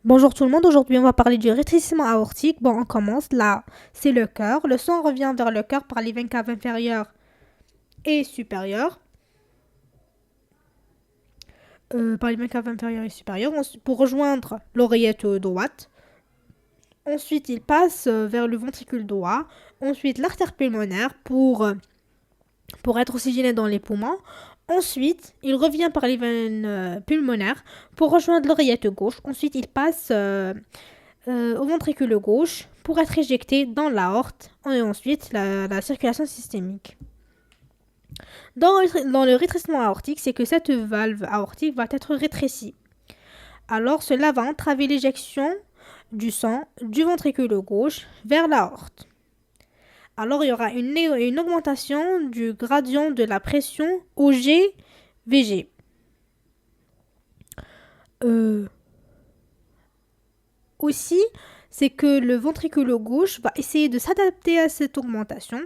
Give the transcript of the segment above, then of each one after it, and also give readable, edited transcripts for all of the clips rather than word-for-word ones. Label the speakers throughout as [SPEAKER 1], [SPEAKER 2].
[SPEAKER 1] Bonjour tout le monde, aujourd'hui on va parler du rétrécissement aortique. Bon, on commence là, c'est le cœur. Le sang revient vers le cœur par les veines caves inférieures et supérieures. Pour rejoindre l'oreillette droite. Ensuite, il passe vers le ventricule droit. Ensuite, l'artère pulmonaire pour être oxygéné dans les poumons. Ensuite, il revient par les veines pulmonaires pour rejoindre l'oreillette gauche. Ensuite, il passe au ventricule gauche pour être éjecté dans l'aorte et ensuite la circulation systémique. Dans le rétrécissement aortique, c'est que cette valve aortique va être rétrécie. Alors, cela va entraver l'éjection du sang du ventricule gauche vers l'aorte. Alors, il y aura une augmentation du gradient de la pression OG-VG. Aussi, c'est que le ventricule gauche va essayer de s'adapter à cette augmentation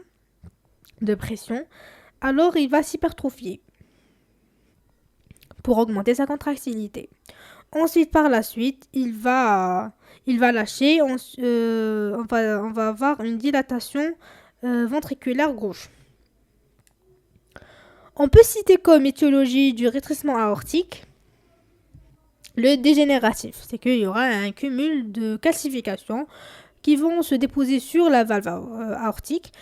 [SPEAKER 1] de pression. Alors, il va s'hypertrophier pour augmenter sa contractilité. Ensuite, par la suite, il va lâcher. On va avoir une dilatation ventriculaire gauche. On peut citer comme étiologie du rétrécissement aortique le dégénératif. C'est qu'il y aura un cumul de calcifications qui vont se déposer sur la valve aortique.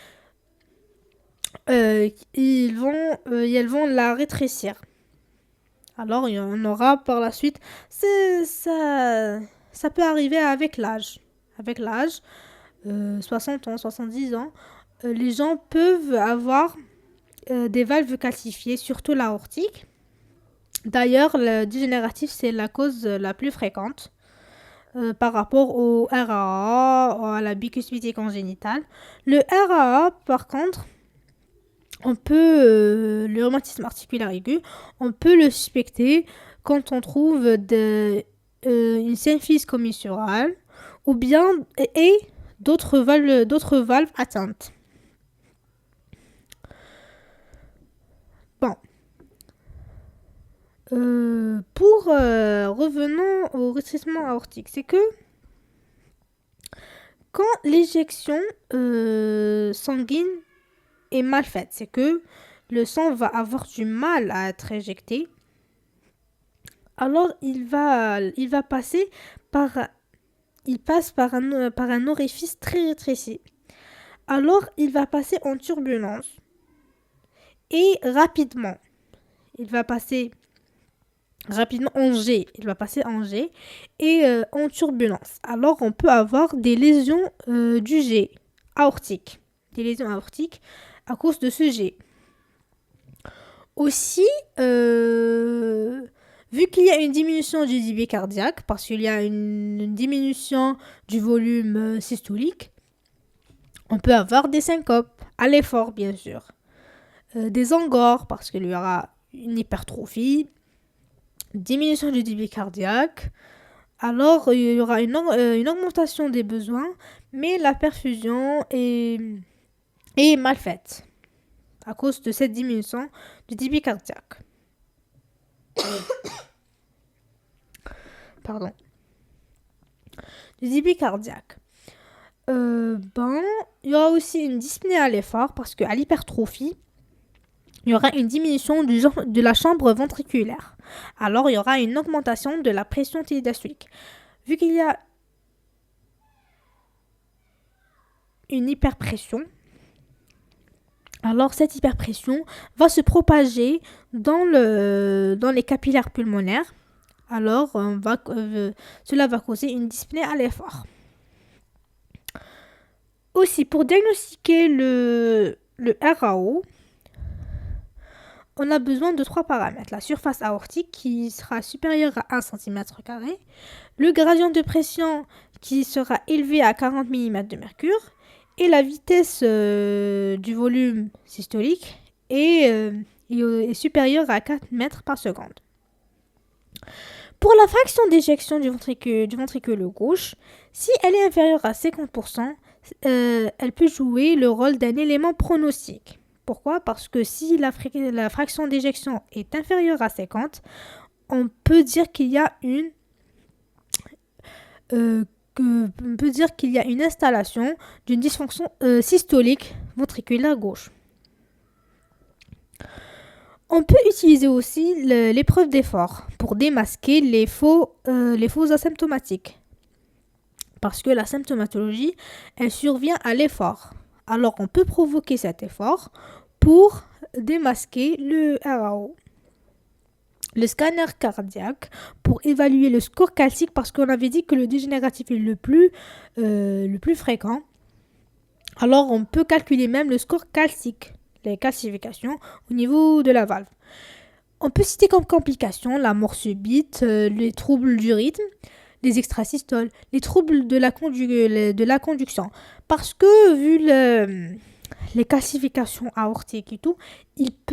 [SPEAKER 1] Elles vont la rétrécir. Alors, il y en aura par la suite. Ça peut arriver avec l'âge. Avec l'âge, 60 ans, 70 ans, les gens peuvent avoir des valves calcifiées, surtout l'aortique. D'ailleurs, le dégénératif, c'est la cause la plus fréquente par rapport au RAA, à la bicuspidie congénitale. Le RAA, par contre, le rhumatisme articulaire aigu, on peut le suspecter quand on trouve une symphyse commissurale ou bien et d'autres valves atteintes. Bon. Revenons au rétrécissement aortique, c'est que quand l'éjection sanguine est mal faite, c'est que le sang va avoir du mal à être éjecté. Alors il passe par un orifice très rétréci. Alors il va passer en turbulence et rapidement. Il va passer rapidement en G. Il va passer en G et en turbulence. Alors on peut avoir des lésions du G aortique. Des lésions aortiques à cause de ce G. Aussi, vu qu'il y a une diminution du débit cardiaque, parce qu'il y a une diminution du volume systolique, on peut avoir des syncopes, à l'effort bien sûr. Des angores, parce qu'il y aura une hypertrophie, diminution du débit cardiaque. Alors, il y aura une augmentation des besoins, mais la perfusion est mal faite à cause de cette diminution du débit cardiaque. Pardon. Du débit cardiaque. Il y aura aussi une dyspnée à l'effort parce qu'à l'hypertrophie, il y aura une diminution de la chambre ventriculaire. Alors, il y aura une augmentation de la pression diastolique. Vu qu'il y a une hyperpression, alors cette hyperpression va se propager dans les capillaires pulmonaires. Alors, cela va causer une dyspnée à l'effort. Aussi, pour diagnostiquer le RAO, on a besoin de 3 paramètres. La surface aortique qui sera supérieure à 1 cm², le gradient de pression qui sera élevé à 40 mm de mercure et la vitesse du volume systolique est supérieure à 4 mètres par seconde. Pour la fraction d'éjection du ventricule gauche, si elle est inférieure à 50%, elle peut jouer le rôle d'un élément pronostique. Pourquoi ? Parce que si la fraction d'éjection est inférieure à 50, on peut dire qu'il y a on peut dire qu'il y a une installation d'une dysfonction systolique ventriculaire gauche. On peut utiliser aussi l'épreuve d'effort pour démasquer les faux asymptomatiques. Parce que la symptomatologie, elle survient à l'effort. Alors, on peut provoquer cet effort pour démasquer le RAO. Le scanner cardiaque pour évaluer le score calcique, parce qu'on avait dit que le dégénératif est le plus fréquent. Alors, on peut calculer même le score calcique, les calcifications au niveau de la valve. On peut citer comme complications la mort subite, les troubles du rythme, les extrasystoles, les troubles de la conduction. Parce que vu les calcifications aortiques et tout,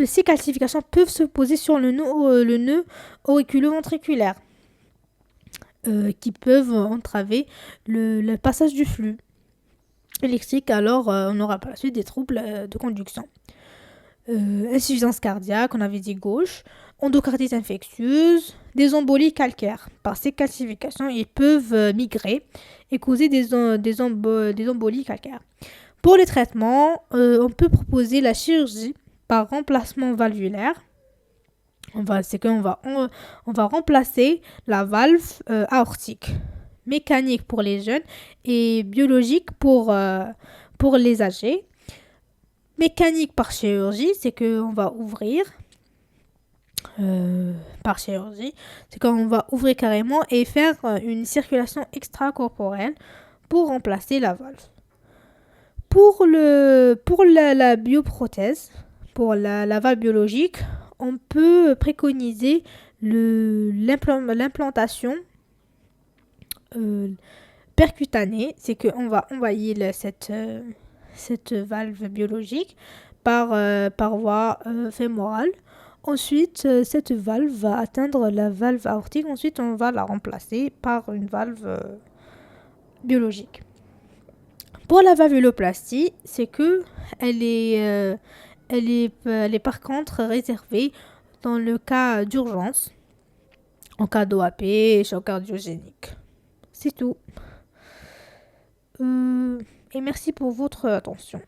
[SPEAKER 1] ces calcifications peuvent se poser sur le nœud auriculo-ventriculaire qui peuvent entraver le passage du flux électrique. Alors, on aura par la suite des troubles de conduction. Insuffisance cardiaque, on avait dit gauche, endocardite infectieuse, des embolies calcaires. Par ces calcifications, ils peuvent migrer et causer des embolies calcaires. Pour les traitements, on peut proposer la chirurgie par remplacement valvulaire. On va remplacer la valve aortique, mécanique pour les jeunes et biologique pour les âgés. Mécanique par chirurgie, c'est qu'on va ouvrir par chirurgie, c'est quand on va ouvrir carrément et faire une circulation extracorporelle pour remplacer la valve. Pour la bioprothèse, pour la valve biologique, on peut préconiser l'implantation percutanée, c'est qu'on va envoyer cette valve biologique par voie fémorale. Ensuite, cette valve va atteindre la valve aortique. Ensuite, on va la remplacer par une valve biologique. Pour la valvuloplastie, c'est que elle est par contre réservée dans le cas d'urgence, en cas d'OAP et choc cardiogénique. C'est tout. Et merci pour votre attention.